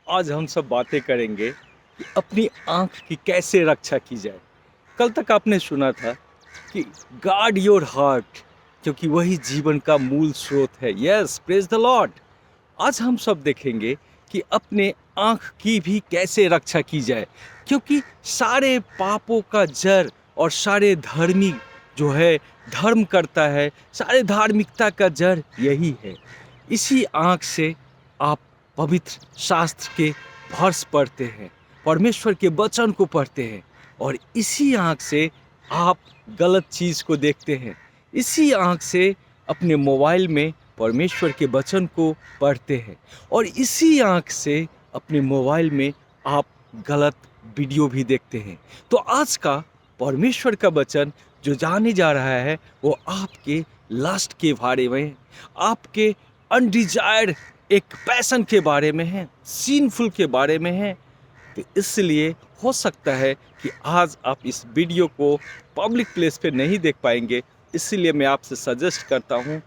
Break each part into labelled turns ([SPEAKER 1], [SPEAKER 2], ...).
[SPEAKER 1] आज हम सब बातें करेंगे कि अपनी आँख की कैसे रक्षा की जाए। कल तक आपने सुना था कि गार्ड योर हार्ट, क्योंकि वही जीवन का मूल स्रोत है। Yes, praise the Lord. आज हम सब देखेंगे कि अपने आँख की भी कैसे रक्षा की जाए, क्योंकि सारे पापों का जड़ और सारे धर्मी जो है धर्म करता है, सारे धार्मिकता का जड़ यही है। इसी आँख से आप पवित्र शास्त्र के वर्ष पढ़ते हैं, परमेश्वर के वचन को पढ़ते हैं, और इसी आँख से आप गलत चीज़ को देखते हैं। इसी आँख से अपने मोबाइल में परमेश्वर के वचन को पढ़ते हैं, और इसी आँख से अपने मोबाइल में आप गलत वीडियो भी देखते हैं। तो आज का परमेश्वर का वचन जो जाने जा रहा है वो आपके लस्ट के बारे में, आपके अनडिजायर्ड एक पैशन के बारे में है, सीनफुल के बारे में है। तो इसलिए हो सकता है कि आज आप इस वीडियो को पब्लिक प्लेस पे नहीं देख पाएंगे, इसलिए मैं आपसे सजेस्ट करता हूँ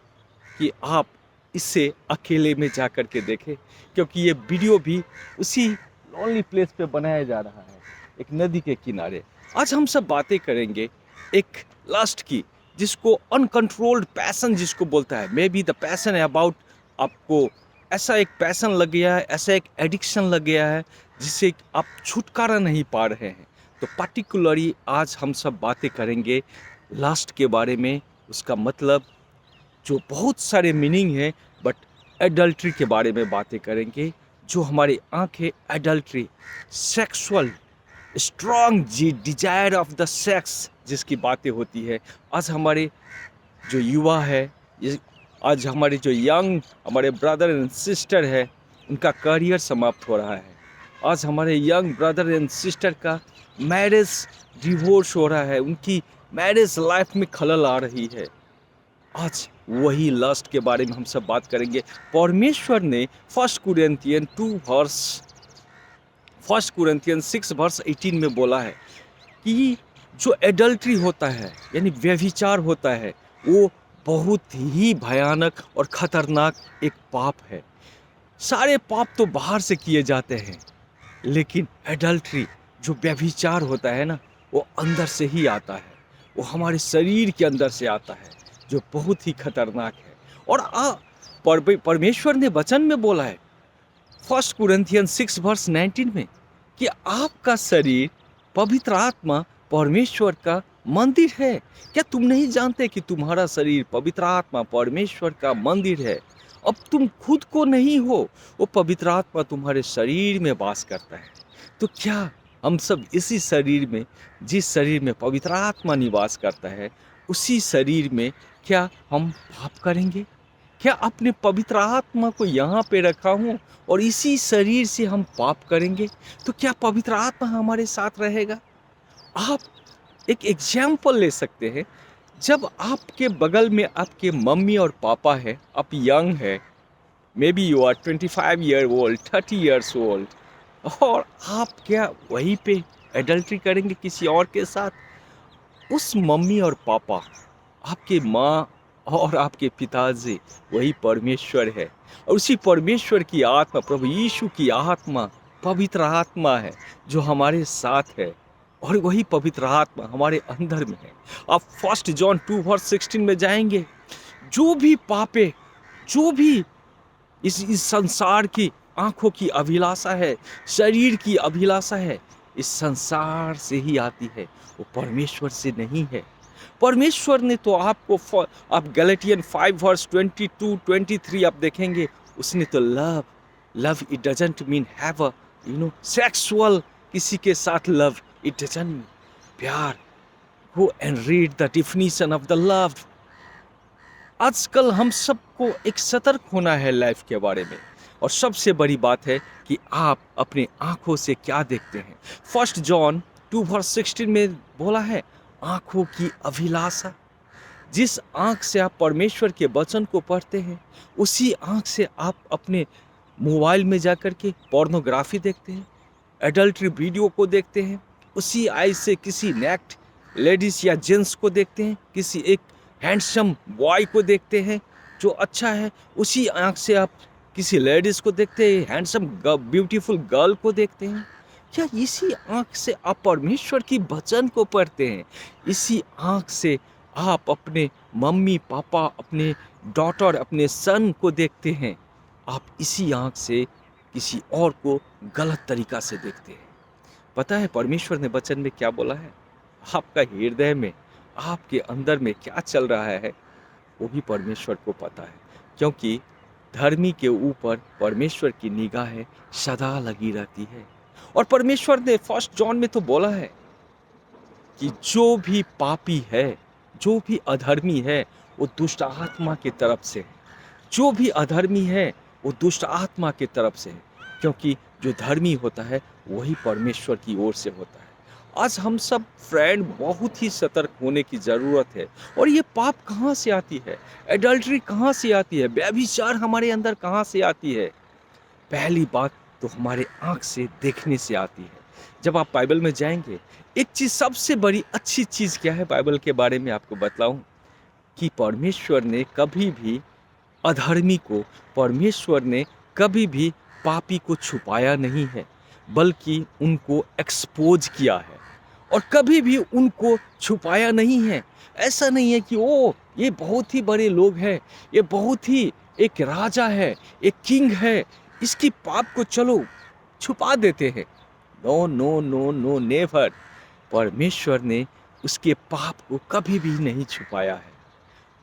[SPEAKER 1] कि आप इसे अकेले में जा कर के देखें, क्योंकि ये वीडियो भी उसी लॉन्ली प्लेस पे बनाया जा रहा है, एक नदी के किनारे। आज हम सब बातें करेंगे एक लस्ट की, जिसको अनकंट्रोल्ड पैशन जिसको बोलता है। मे बी द पैशन है अबाउट, आपको ऐसा एक पैशन लग गया है, ऐसा एक एडिक्शन लग गया है जिससे आप छुटकारा नहीं पा रहे हैं। तो पर्टिकुलरली आज हम सब बातें करेंगे लस्ट के बारे में, उसका मतलब जो बहुत सारे मीनिंग है, बट एडल्ट्री के बारे में बातें करेंगे। जो हमारी आंखें एडल्ट्री, सेक्सुअल स्ट्रॉन्ग जी डिजायर ऑफ द सेक्स जिसकी बातें होती है। आज हमारे जो युवा है, आज हमारे जो यंग हमारे ब्रदर एंड सिस्टर है, उनका करियर समाप्त हो रहा है। आज हमारे यंग ब्रदर एंड सिस्टर का मैरिज डिवोर्स हो रहा है, उनकी मैरिज लाइफ में खलल आ रही है। आज वही लस्ट के बारे में हम सब बात करेंगे। परमेश्वर ने फर्स्ट कुरिन्थियन 6 वर्स 18 में बोला है कि जो एडल्ट्री होता है यानी व्यभिचार होता है, वो बहुत ही भयानक और खतरनाक एक पाप है। सारे पाप तो बाहर से किए जाते हैं, लेकिन एडल्ट्री जो व्यभिचार होता है ना, वो अंदर से ही आता है, वो हमारे शरीर के अंदर से आता है, जो बहुत ही खतरनाक है। और परमेश्वर ने वचन में बोला है फर्स्ट कुरिन्थियन 6 वर्स 19 में कि आपका शरीर पवित्र आत्मा परमेश्वर का मंदिर है। क्या तुम नहीं जानते कि तुम्हारा शरीर पवित्र आत्मा परमेश्वर का मंदिर है? अब तुम खुद को नहीं हो, वो पवित्र आत्मा तुम्हारे शरीर में वास करता है। तो क्या हम सब इसी शरीर में, जिस शरीर में पवित्र आत्मा निवास करता है, उसी शरीर में क्या हम पाप करेंगे? क्या अपने पवित्र आत्मा को यहाँ पे रखा हूँ और इसी शरीर से हम पाप करेंगे? तो क्या पवित्र आत्मा हमारे साथ रहेगा? आप एक एग्जाम्पल ले सकते हैं। जब आपके बगल में आपके मम्मी और पापा है, आप यंग है, maybe you are 25 year old, 30 years old, और आप क्या वहीं पे एडल्ट्री करेंगे किसी और के साथ? उस मम्मी और पापा, आपके माँ और आपके पिताजी, वही परमेश्वर है। और उसी परमेश्वर की आत्मा, प्रभु यीशु की आत्मा, पवित्र आत्मा है जो हमारे साथ है, और वही पवित्र आत्मा हमारे अंदर में है। आप फर्स्ट जॉन 2 वर्स 16 में जाएंगे, जो भी पापे, जो भी इस संसार की आंखों की अभिलाषा है, शरीर की अभिलाषा है, इस संसार से ही आती है, वो परमेश्वर से नहीं है। परमेश्वर ने तो आपको, आप गैलेटियन 5 वर्स 22 23 आप देखेंगे, उसने तो love it doesn't mean have a sexual किसी के साथ लव, इट डजंट मीन प्यार। Go and read the definition of the love. आजकल हम सबको एक सतर्क होना है लाइफ के बारे में, और सबसे बड़ी बात है कि आप अपने आंखों से क्या देखते हैं। फर्स्ट जॉन 2 वर्स 16 में बोला है, आंखों की अभिलाषा। जिस आंख से आप परमेश्वर के वचन को पढ़ते हैं, उसी आंख से आप अपने मोबाइल में जाकर के पोर्नोग्राफी देखते हैं, एडल्ट्री वीडियो को देखते हैं। उसी आई से किसी नेक्ट लेडीज या जेंट्स को देखते हैं, किसी एक हैंडसम बॉय को देखते हैं जो अच्छा है। उसी आंख से आप किसी लेडीज को देखते हैं, हैंडसम ब्यूटीफुल गर्ल को देखते हैं, क्या इसी आंख से आप परमेश्वर की वचन को पढ़ते हैं? इसी आंख से आप अपने मम्मी पापा, अपने डॉटर, अपने सन को देखते हैं? आप इसी आंख से किसी और को गलत तरीका से देखते हैं। पता है परमेश्वर ने वचन में क्या बोला है? आपका हृदय में, आपके अंदर में क्या चल रहा है वो भी परमेश्वर को पता है, क्योंकि धर्मी के ऊपर परमेश्वर की निगाहें सदा लगी रहती है। और परमेश्वर ने फर्स्ट जॉन में तो बोला है कि जो भी पापी है, जो भी अधर्मी है, वो दुष्ट आत्मा की तरफ से है। जो भी अधर्मी है वो दुष्ट आत्मा की तरफ से है, क्योंकि जो धर्मी होता है वही परमेश्वर की ओर से होता है। आज हम सब फ्रेंड बहुत ही सतर्क होने की ज़रूरत है। और ये पाप कहाँ से आती है? एडल्ट्री कहाँ से आती है? व्यभिचार हमारे अंदर कहाँ से आती है? पहली बात तो हमारे आँख से देखने से आती है। जब आप बाइबल में जाएंगे, एक चीज़ सबसे बड़ी अच्छी चीज़ क्या है बाइबल के बारे में आपको बतलाऊं, कि परमेश्वर ने कभी भी अधर्मी को, परमेश्वर ने कभी भी पापी को छुपाया नहीं है, बल्कि उनको एक्सपोज किया है। और कभी भी उनको छुपाया नहीं है। ऐसा नहीं है कि ओ ये बहुत ही बड़े लोग हैं, ये बहुत ही एक राजा है, एक किंग है, इसकी पाप को चलो छुपा देते हैं। No no no no never. परमेश्वर ने उसके पाप को कभी भी नहीं छुपाया है।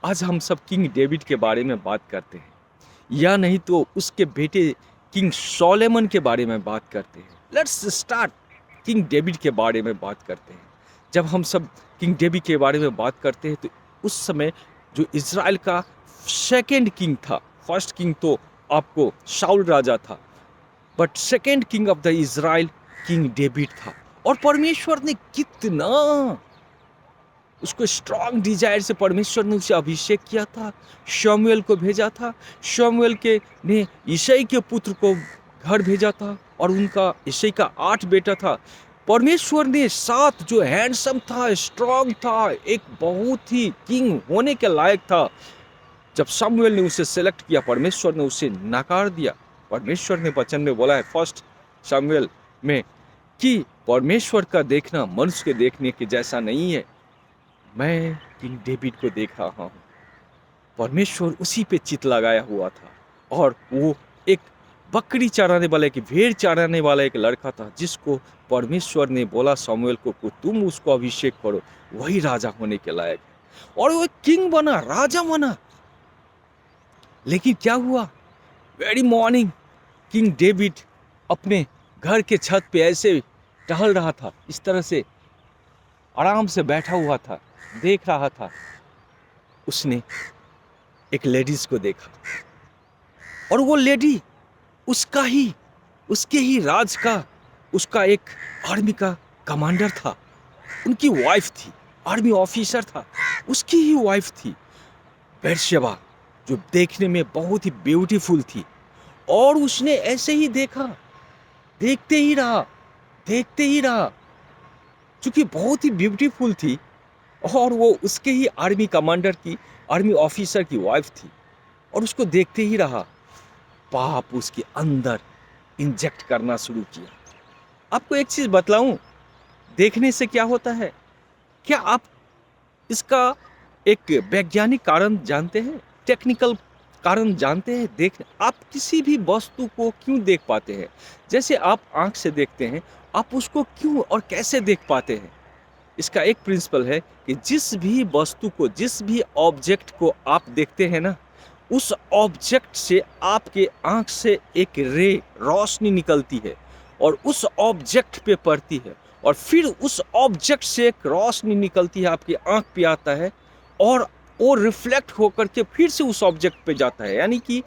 [SPEAKER 1] आज हम सब किंग डेविड के बारे में बात करते हैं, या नहीं तो उसके बेटे किंग सोलेमन के बारे में बात करते हैं। लेट्स स्टार्ट किंग डेविड के बारे में बात करते हैं। जब हम सब किंग डेविड के बारे में बात करते हैं तो उस समय जो इज़राइल का सेकंड किंग था, फर्स्ट किंग तो आपको शाऊल राजा था, but second king of the Israel king David था। और परमेश्वर ने कितना उसको स्ट्रांग डिजायर से परमेश्वर ने उसे अभिषेक किया था, शमूएल को भेजा था। शमूएल के ने यिशै के पुत्र को घर भेजा था, और उनका यिशै का 8 बेटा था। परमेश्वर ने 7 जो हैंडसम था, स्ट्रांग था, एक बहुत ही किंग होने के लायक था। जब शमूएल ने उसे सेलेक्ट किया, परमेश्वर ने उसे नकार दिया। परमेश्वर ने वचन में बोला है फर्स्ट शमूएल में कि परमेश्वर का देखना मनुष्य के देखने के जैसा नहीं है। मैं किंग डेविड को देख रहा हूँ। परमेश्वर उसी पे चित लगाया हुआ था, और वो एक बकरी चराने वाला, एक भेड़ चराने वाला एक लड़का था, जिसको परमेश्वर ने बोला शमूएल को तुम उसको अभिषेक करो, वही राजा होने के लायक है। और वो एक किंग बना, राजा बना। लेकिन क्या हुआ? वेरी मॉर्निंग किंग डेविड अपने घर के छत पे ऐसे टहल रहा था, इस तरह से आराम से बैठा हुआ था, देख रहा था। उसने एक लेडीज को देखा, और वो लेडी उसके ही राज का, उसका एक आर्मी का कमांडर था, उनकी वाइफ थी, आर्मी ऑफिसर था, उसकी ही वाइफ थी बैतशेबा, जो देखने में बहुत ही ब्यूटीफुल थी। और उसने ऐसे ही देखा, देखते ही रहा, क्योंकि बहुत ही ब्यूटीफुल थी, और वो उसके ही आर्मी कमांडर की, आर्मी ऑफिसर की वाइफ थी, और उसको देखते ही रहा। पाप उसके अंदर इंजेक्ट करना शुरू किया। आपको एक चीज बतलाऊं, देखने से क्या होता है? क्या आप इसका एक वैज्ञानिक कारण जानते हैं? टेक्निकल कारण जानते हैं? आप किसी भी वस्तु को क्यों देख पाते हैं? जैसे आप आंख से देखते हैं, आप उसको क्यों और कैसे देख पाते हैं? इसका एक प्रिंसिपल है कि जिस भी वस्तु को, जिस भी ऑब्जेक्ट को आप देखते हैं ना, उस ऑब्जेक्ट से आपके आंख से एक रे, रोशनी निकलती है, और उस ऑब्जेक्ट पे पड़ती है, और फिर उस ऑब्जेक्ट से एक रोशनी निकलती है, आपकी आंख पे आता है, और वो रिफ्लेक्ट होकर के फिर से उस ऑब्जेक्ट पे जाता है। यानी कि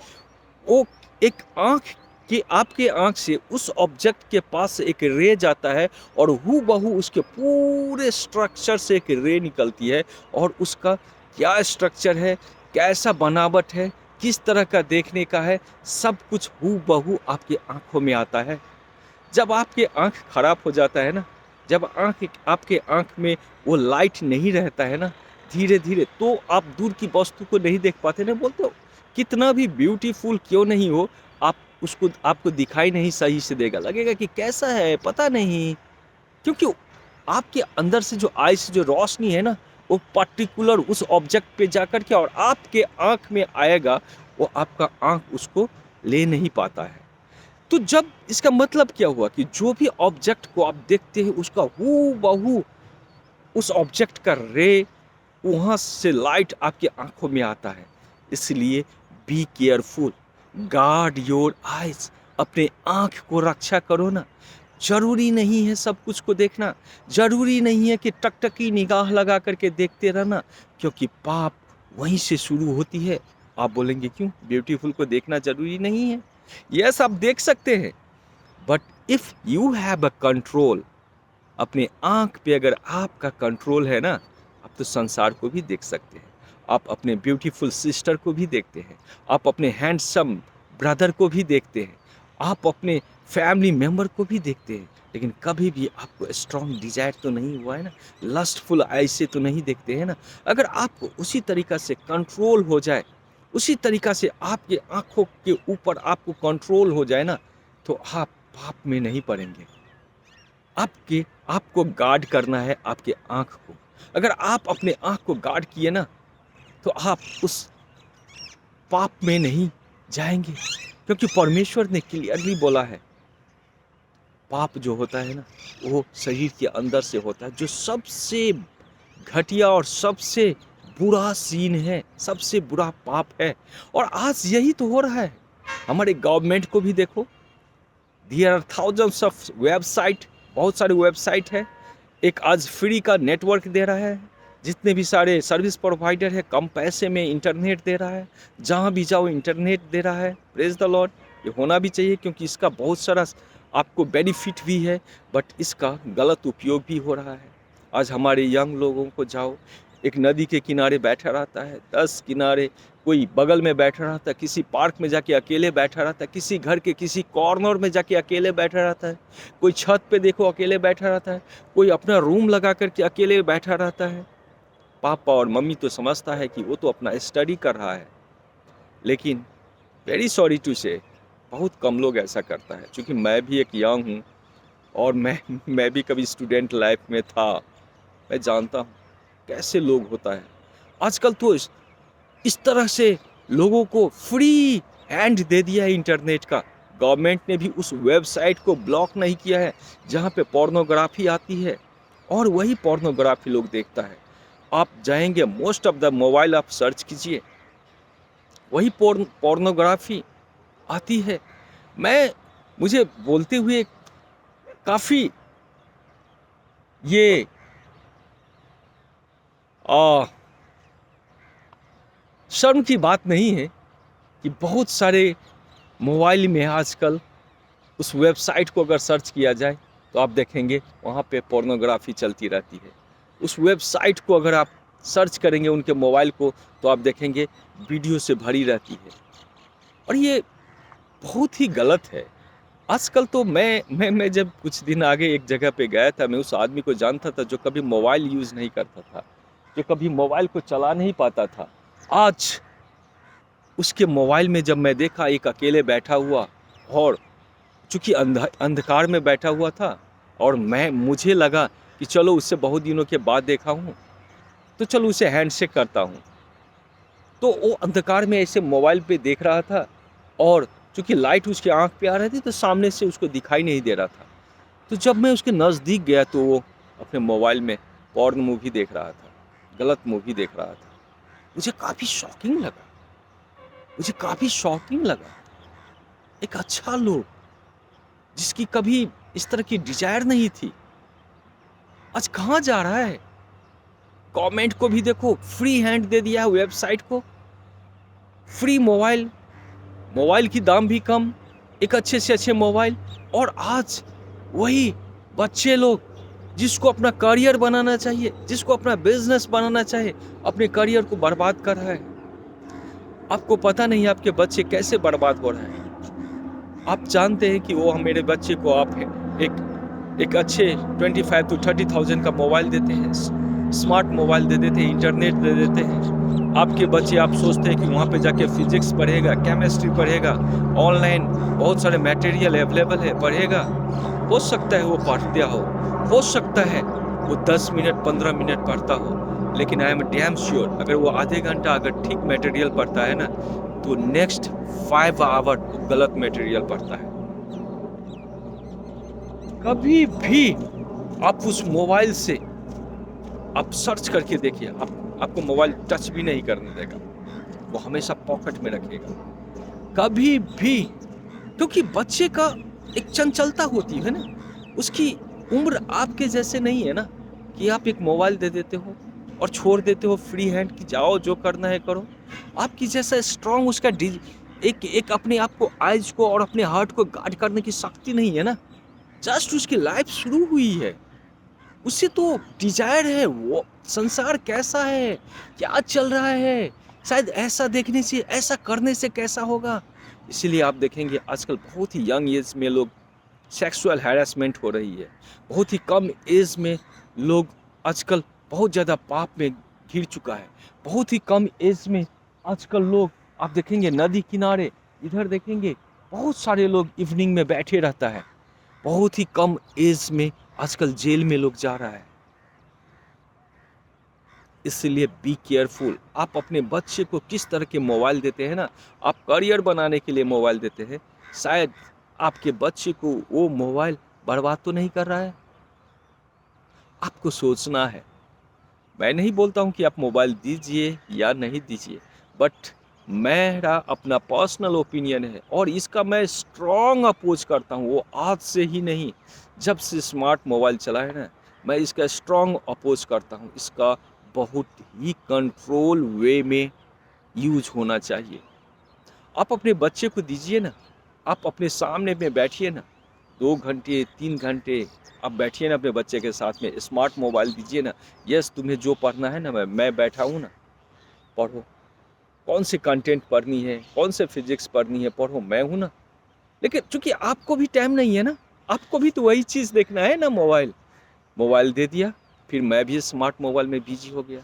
[SPEAKER 1] वो एक आंख कि आपके आंख से उस ऑब्जेक्ट के पास से एक रे जाता है, और हूबहू उसके पूरे स्ट्रक्चर से एक रे निकलती है, और उसका क्या स्ट्रक्चर है, कैसा बनावट है, किस तरह का देखने का है, सब कुछ हूबहू आपकी आंखों में आता है। जब आपके आंख खराब हो जाता है ना, जब आपके आंख में वो लाइट नहीं रहता है ना, धीरे धीरे, तो आप दूर की वस्तु को नहीं देख पाते ना। बोलते हो कितना भी ब्यूटीफुल क्यों नहीं हो, आप उसको आपको दिखाई नहीं सही से देगा, लगेगा कि कैसा है पता नहीं। क्योंकि आपके अंदर से जो आई से जो रोशनी है ना, वो पर्टिकुलर उस ऑब्जेक्ट पे जाकर के और आपके आंख में आएगा, वो आपका आंख उसको ले नहीं पाता है। तो जब इसका मतलब क्या हुआ कि जो भी ऑब्जेक्ट को आप देखते हैं उसका हू बहू उस ऑब्जेक्ट का रे वहाँ से लाइट आपकी आंखों में आता है। इसलिए be careful, guard your eyes, अपने आंख को रक्षा करो ना। जरूरी नहीं है सब कुछ को देखना, जरूरी नहीं है कि टकटकी निगाह लगा करके देखते रहना, क्योंकि पाप वहीं से शुरू होती है। आप बोलेंगे क्यों, ब्यूटीफुल को देखना जरूरी नहीं है? यस, आप देख सकते हैं, but if you have a control, अपने आंख पे अगर आपका कंट्रोल है ना, आप तो संसार को भी देख सकते हैं। आप अपने ब्यूटीफुल सिस्टर को भी देखते हैं, आप अपने हैंडसम ब्रदर को भी देखते हैं, आप अपने फैमिली मेंबर को भी देखते हैं, लेकिन कभी भी आपको स्ट्रॉन्ग डिजायर तो नहीं हुआ है ना, लस्टफुल आई से तो नहीं देखते हैं ना। अगर आपको उसी तरीका से कंट्रोल हो जाए, उसी तरीका से आपके आंखों के ऊपर आपको कंट्रोल हो जाए ना, तो आप पाप में नहीं पड़ेंगे। आपको गार्ड करना है आपके आंख को। अगर आप अपने आंख को गार्ड किए ना, तो आप उस पाप में नहीं जाएंगे, क्योंकि परमेश्वर ने क्लियरली बोला है, पाप जो होता है ना, वो शरीर के अंदर से होता है, जो सबसे घटिया और सबसे बुरा सीन है, सबसे बुरा पाप है। और आज यही तो हो रहा है। हमारे गवर्नमेंट को भी देखो, there are thousands of website, बहुत सारे वेबसाइट है। एक आज फ्री का नेटवर्क दे रहा है, जितने भी सारे सर्विस प्रोवाइडर है कम पैसे में इंटरनेट दे रहा है, जहाँ भी जाओ इंटरनेट दे रहा है। प्रेज द लॉर्ड, ये होना भी चाहिए, क्योंकि इसका बहुत सारा आपको बेनिफिट भी है, बट इसका गलत उपयोग भी हो रहा है। आज हमारे यंग लोगों को जाओ, एक नदी के किनारे बैठा रहता है, 10 किनारे कोई बगल में बैठा रहता है, किसी पार्क में जाके अकेले बैठा रहता है, किसी घर के किसी कॉर्नर में जाके अकेले बैठा रहता है, कोई छत पे देखो अकेले बैठा रहता है, कोई अपना रूम लगा करके अकेले बैठा रहता है। पापा और मम्मी तो समझता है कि वो तो अपना स्टडी कर रहा है, लेकिन वेरी सॉरी टू से बहुत कम लोग ऐसा करता है। क्योंकि मैं भी एक यंग हूँ, और मैं भी कभी स्टूडेंट लाइफ में था, मैं जानता हूँ कैसे लोग होता है। आजकल तो इस तरह से लोगों को फ्री हैंड दे दिया है इंटरनेट का। गवर्नमेंट ने भी उस वेबसाइट को ब्लॉक नहीं किया है जहाँ पे पोर्नोग्राफी आती है, और वही पोर्नोग्राफी लोग देखता है। आप जाएंगे मोस्ट ऑफ द मोबाइल, आप सर्च कीजिए, वही पोर्नोग्राफी आती है। मुझे बोलते हुए काफ़ी ये आ, शर्म की बात नहीं है कि बहुत सारे मोबाइल में आजकल उस वेबसाइट को अगर सर्च किया जाए तो आप देखेंगे वहाँ पे पोर्नोग्राफी चलती रहती है। उस वेबसाइट को अगर आप सर्च करेंगे उनके मोबाइल को, तो आप देखेंगे वीडियो से भरी रहती है, और ये बहुत ही गलत है। आजकल तो मैं जब कुछ दिन आगे एक जगह पे गया था, मैं उस आदमी को जानता था जो कभी मोबाइल यूज़ नहीं करता था, जो कभी मोबाइल को चला नहीं पाता था। आज उसके मोबाइल में जब मैं देखा एक अकेले बैठा हुआ, और चूँकि अंधकार में बैठा हुआ था, और मुझे लगा कि चलो उससे बहुत दिनों के बाद देखा हूँ, तो चलो उसे हैंडशेक करता हूँ। तो वो अंधकार में ऐसे मोबाइल पे देख रहा था, और चूँकि लाइट उसकी आँख पे आ रही थी, तो सामने से उसको दिखाई नहीं दे रहा था। तो जब मैं उसके नज़दीक गया तो वो अपने मोबाइल में पॉर्न मूवी देख रहा था, गलत मूवी देख रहा था। मुझे काफ़ी शॉकिंग लगा, मुझे काफ़ी शॉकिंग लगा। एक अच्छा लोग जिसकी कभी इस तरह की डिजायर नहीं थी, आज कहाँ जा रहा है? गवर्नमेंट को भी देखो फ्री हैंड दे दिया है वेबसाइट को, फ्री मोबाइल, मोबाइल की दाम भी कम, एक अच्छे से अच्छे मोबाइल। और आज वही बच्चे लोग जिसको अपना करियर बनाना चाहिए, जिसको अपना बिजनेस बनाना चाहिए, अपने करियर को बर्बाद कर रहा है। आपको पता नहीं आपके बच्चे कैसे बर्बाद हो रहे हैं। आप जानते हैं कि वो मेरे बच्चे को आप एक अच्छे 25 to 30,000 का मोबाइल देते हैं, स्मार्ट मोबाइल दे देते हैं, इंटरनेट दे देते हैं। आपके बच्चे, आप सोचते हैं कि वहाँ पे जाके फिजिक्स पढ़ेगा, केमिस्ट्री पढ़ेगा, ऑनलाइन बहुत सारे मटेरियल अवेलेबल है, पढ़ेगा। हो सकता है वो पढ़ता हो सकता है वो 10 मिनट 15 मिनट पढ़ता हो, लेकिन आई एम डैम श्योर अगर वो आधे घंटा अगर ठीक मटेरियल पढ़ता है ना, तो नेक्स्ट 5 आवर वो गलत मटेरियल पढ़ता है। कभी भी आप उस मोबाइल से आप सर्च करके देखिए, आपको मोबाइल टच भी नहीं करने देगा, वो हमेशा पॉकेट में रखेगा कभी भी। क्योंकि बच्चे का एक चंचलता होती है ना, उसकी उम्र आपके जैसे नहीं है ना कि आप एक मोबाइल दे देते हो और छोड़ देते हो फ्री हैंड कि जाओ जो करना है करो। आपकी जैसा स्ट्रांग उसका एक अपने आप को, आइज को और अपने हार्ट को गार्ड करने की शक्ति नहीं है ना। जस्ट उसकी लाइफ शुरू हुई है, उसे तो डिजायर है वो संसार कैसा है, क्या चल रहा है, शायद ऐसा देखने से, ऐसा करने से कैसा होगा। इसीलिए आप देखेंगे आजकल बहुत ही यंग एज में लोग सेक्सुअल हैरेसमेंट हो रही है, बहुत ही कम एज में लोग आजकल बहुत ज़्यादा पाप में घिर चुका है, बहुत ही कम एज में आजकल लोग, आप देखेंगे नदी किनारे इधर देखेंगे बहुत सारे लोग इवनिंग में बैठे रहता है, बहुत ही कम एज में आजकल जेल में लोग जा रहा है। इसलिए बी केयरफुल, आप अपने बच्चे को किस तरह के मोबाइल देते हैं ना, आप करियर बनाने के लिए मोबाइल देते हैं, शायद आपके बच्चे को वो मोबाइल बर्बाद तो नहीं कर रहा है। आपको सोचना है। मैं नहीं बोलता हूँ कि आप मोबाइल दीजिए या नहीं दीजिए, बट मेरा अपना पर्सनल ओपिनियन है और इसका मैं स्ट्रॉन्ग अपोज करता हूँ। वो आज से ही नहीं, जब से स्मार्ट मोबाइल चला है ना, मैं इसका स्ट्रॉन्ग अपोज करता हूँ। इसका बहुत ही कंट्रोल वे में यूज होना चाहिए। आप अपने बच्चे को दीजिए ना, आप अपने सामने में बैठिए ना, 2 घंटे 3 घंटे आप बैठिए ना अपने बच्चे के साथ में, स्मार्ट मोबाइल दीजिए ना। यस, तुम्हें जो पढ़ना है ना, मैं बैठा हूँ ना, पढ़ो। कौन से कंटेंट पढ़नी है, कौन से फिजिक्स पढ़नी है, पढ़ो, मैं हूँ ना। लेकिन चूंकि आपको भी टाइम नहीं है ना, आपको भी तो वही चीज़ देखना है ना, मोबाइल दे दिया, फिर मैं भी स्मार्ट मोबाइल में बिजी हो गया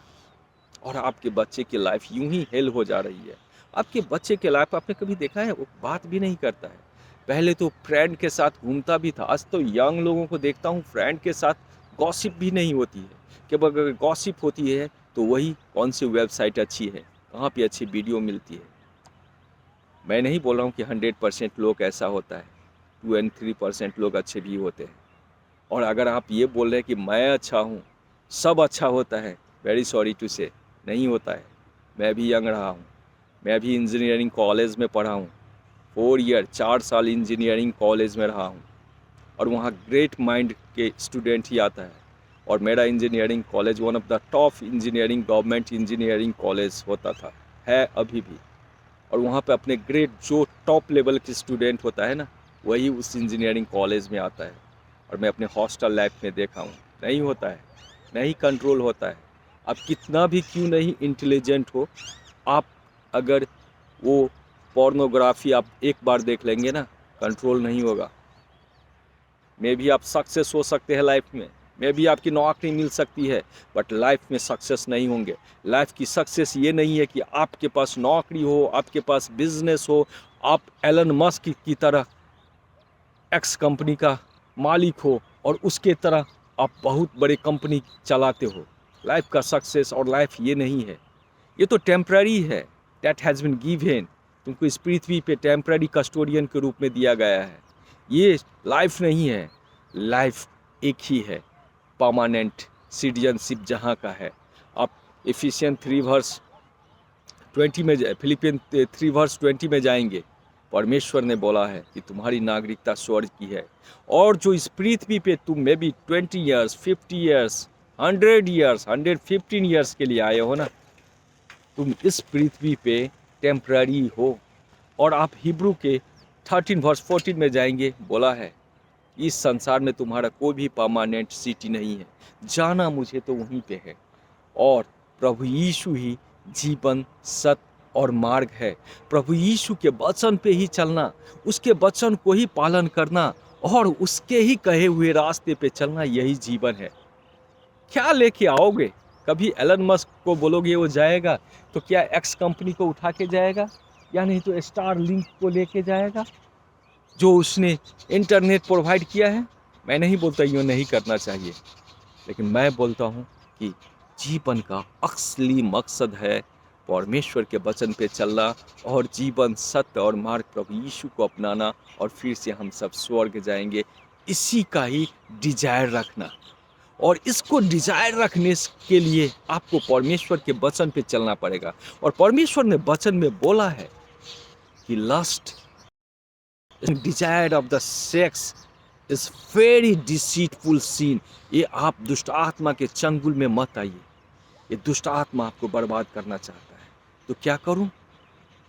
[SPEAKER 1] और आपके बच्चे की लाइफ यूं ही हेल हो जा रही है। आपके बच्चे के लाइफ आपने कभी देखा है, वो बात भी नहीं करता है। पहले तो फ्रेंड के साथ घूमता भी था, आज तो यंग लोगों को देखता हूँ फ्रेंड के साथ गॉसिप भी नहीं होती है। कि अगर गॉसिप होती है तो वही कौन सी वेबसाइट अच्छी है, कहाँ पे अच्छी वीडियो मिलती है। मैं नहीं बोल रहा हूँ कि 100% लोग ऐसा होता है, 2 and 3% लोग अच्छे भी होते हैं। और अगर आप ये बोल रहे हैं कि मैं अच्छा हूँ, सब अच्छा होता है, वेरी सॉरी टू से, नहीं होता है। मैं भी यंग रहा हूँ, मैं भी इंजीनियरिंग कॉलेज में पढ़ा हूँ, 4 ईयर 4 साल इंजीनियरिंग कॉलेज में रहा हूँ और वहाँ ग्रेट माइंड के स्टूडेंट ही आता है। और मेरा engineering college one of the top engineering government engineering college होता था, है अभी भी। और वहाँ पे अपने ग्रेड जो टॉप लेवल के स्टूडेंट होता है ना, वही उस इंजीनियरिंग कॉलेज में आता है। और मैं अपने हॉस्टल लाइफ में देखा हूँ, नहीं होता है, नहीं कंट्रोल होता है। आप कितना भी क्यों नहीं इंटेलिजेंट हो, आप अगर वो पोर्नोग्राफी आप एक बार देख लेंगे ना, कंट्रोल नहीं होगा। मे भी आप सक्सेस हो सकते हैं लाइफ में, मे भी आपकी नौकरी मिल सकती है, बट लाइफ में सक्सेस नहीं होंगे। लाइफ की सक्सेस ये नहीं है कि आपके पास नौकरी हो, आपके पास बिजनेस हो, आप एलन मस्क की तरह एक्स कंपनी का मालिक हो और उसके तरह आप बहुत बड़ी कंपनी चलाते हो। लाइफ का सक्सेस और लाइफ ये नहीं है, ये तो टेम्पररी है। दैट हैज़ बीन गिवन, तुमको इस पृथ्वी पे टेम्पररी कस्टोडियन के रूप में दिया गया है। ये लाइफ नहीं है, लाइफ एक ही है, परमानेंट सिटीजनशिप जहाँ का है। आप एफिशिएंट 3 वर्स 20 में फिलिपियन 3 वर्स 20 में जाएंगे, परमेश्वर ने बोला है कि तुम्हारी नागरिकता स्वर्ग की है। और जो इस पृथ्वी पे तुम may be 20 years 50 years 100 years 115 years के लिए आए हो ना, तुम इस पृथ्वी पे टेम्पररी हो। और आप हिब्रू के 13 वर्स 14 में जाएंगे, बोला है इस संसार में तुम्हारा कोई भी परमानेंट सिटी नहीं है, जाना मुझे तो वहीं पे है। और प्रभु यीशु ही जीवन, सत्य और मार्ग है। प्रभु यीशु के वचन पे ही चलना, उसके वचन को ही पालन करना और उसके ही कहे हुए रास्ते पे चलना, यही जीवन है। क्या लेके आओगे? कभी एलन मस्क को बोलोगे वो जाएगा तो क्या एक्स कंपनी को उठा के जाएगा, या नहीं तो स्टार लिंक को लेके जाएगा जो उसने इंटरनेट प्रोवाइड किया है। मैं नहीं बोलता यूँ नहीं करना चाहिए, लेकिन मैं बोलता हूँ कि जीवन का असली मकसद है परमेश्वर के वचन पे चलना और जीवन सत्य और मार्ग प्रभु यीशु को अपनाना, और फिर से हम सब स्वर्ग जाएंगे। इसी का ही डिजायर रखना, और इसको डिजायर रखने के लिए आपको परमेश्वर के वचन पे चलना पड़ेगा। और परमेश्वर ने वचन में बोला है कि lust desire of the sex is very deceitful scene. ये आप दुष्ट आत्मा के चंगुल में मत आइए, ये दुष्ट आत्मा आपको बर्बाद करना चाहता है। तो क्या करूं?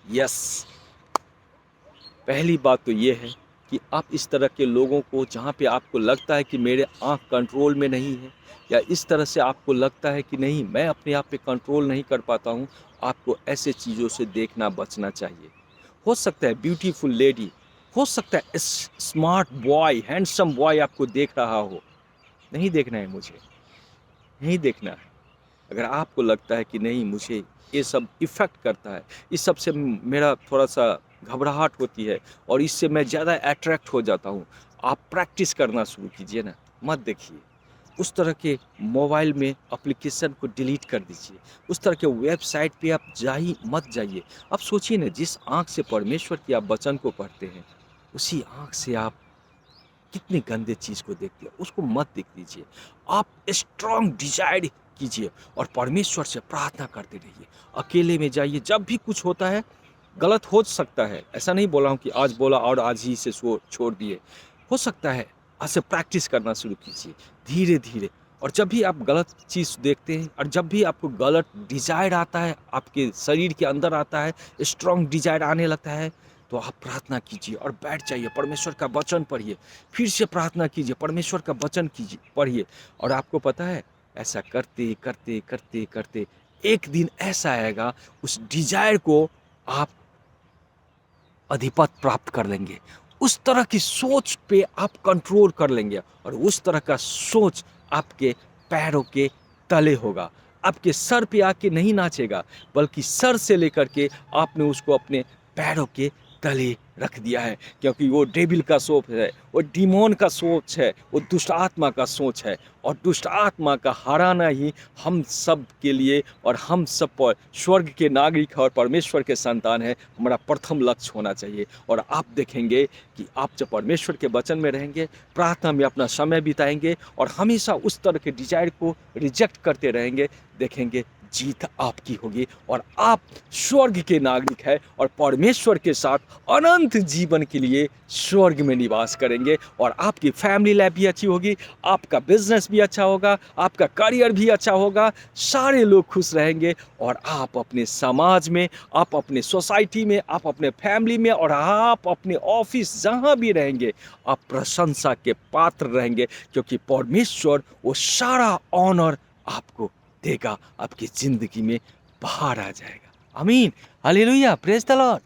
[SPEAKER 1] यस, पहली बात तो ये है कि आप इस तरह के लोगों को, जहाँ पे आपको लगता है कि मेरे आँख कंट्रोल में नहीं है, या इस तरह से आपको लगता है कि नहीं मैं अपने आप पे कंट्रोल नहीं कर पाता हूँ, आपको ऐसे चीज़ों से देखना बचना चाहिए। हो सकता है ब्यूटीफुल लेडी, हो सकता है स्मार्ट बॉय, हैंडसम बॉय आपको देख रहा हो, नहीं देखना है मुझे, नहीं देखना है। अगर आपको लगता है कि नहीं मुझे ये सब इफ़ेक्ट करता है, इस सब से मेरा थोड़ा सा घबराहट होती है और इससे मैं ज़्यादा अट्रैक्ट हो जाता हूँ, आप प्रैक्टिस करना शुरू कीजिए ना, मत देखिए। उस तरह के मोबाइल में एप्लीकेशन को डिलीट कर दीजिए, उस तरह के वेबसाइट पे आप मत जाइए। आप सोचिए ना, जिस आँख से परमेश्वर की आप वचन को पढ़ते हैं, उसी आँख से आप कितने गंदे चीज़ को देखते हैं, उसको मत देख लीजिए। आप स्ट्रॉन्ग डिजायर कीजिए और परमेश्वर से प्रार्थना करते रहिए। अकेले में जाइए, जब भी कुछ होता है, गलत हो सकता है, ऐसा नहीं बोला हूँ कि आज बोला और आज ही से छोड़ दिए, हो सकता है। आज से प्रैक्टिस करना शुरू कीजिए धीरे धीरे। और जब भी आप गलत चीज़ देखते हैं और जब भी आपको गलत डिजायर आता है, आपके शरीर के अंदर आता है, स्ट्रॉन्ग डिजायर आने लगता है, तो आप प्रार्थना कीजिए और बैठ जाइए, परमेश्वर का वचन पढ़िए, फिर से प्रार्थना कीजिए, परमेश्वर का वचन कीजिए, पढ़िए। और आपको पता है, ऐसा करते करते करते करते एक दिन ऐसा आएगा, उस डिजायर को आप अधिपत प्राप्त कर लेंगे, उस तरह की सोच पे आप कंट्रोल कर लेंगे, और उस तरह का सोच आपके पैरों के तले होगा। आपके सर पे आके नहीं नाचेगा, बल्कि सर से लेकर के आपने उसको अपने पैरों के तले रख दिया है, क्योंकि वो डेविल का सोच है, वो डिमोन का सोच है, वो दुष्ट आत्मा का सोच है। और दुष्ट आत्मा का हराना ही हम सब के लिए और हम सब पर स्वर्ग के नागरिक और परमेश्वर के संतान है, हमारा प्रथम लक्ष्य होना चाहिए। और आप देखेंगे कि आप जब परमेश्वर के वचन में रहेंगे, प्रार्थना में अपना समय बिताएंगे और हमेशा उस तरह के डिजायर को रिजेक्ट करते रहेंगे, देखेंगे जीत आपकी होगी और आप स्वर्ग के नागरिक हैं और परमेश्वर के साथ अनंत जीवन के लिए स्वर्ग में निवास करेंगे। और आपकी फैमिली लाइफ भी अच्छी होगी, आपका बिजनेस भी अच्छा होगा, आपका करियर भी अच्छा होगा, सारे लोग खुश रहेंगे, और आप अपने समाज में, आप अपने सोसाइटी में, आप अपने फैमिली में, और आप अपने ऑफिस जहाँ भी रहेंगे, आप प्रशंसा के पात्र रहेंगे, क्योंकि परमेश्वर वो सारा ऑनर आपको देगा, आपकी जिंदगी में बाहर आ जाएगा। आमीन, हालेलुया, प्रेज द लॉर्ड।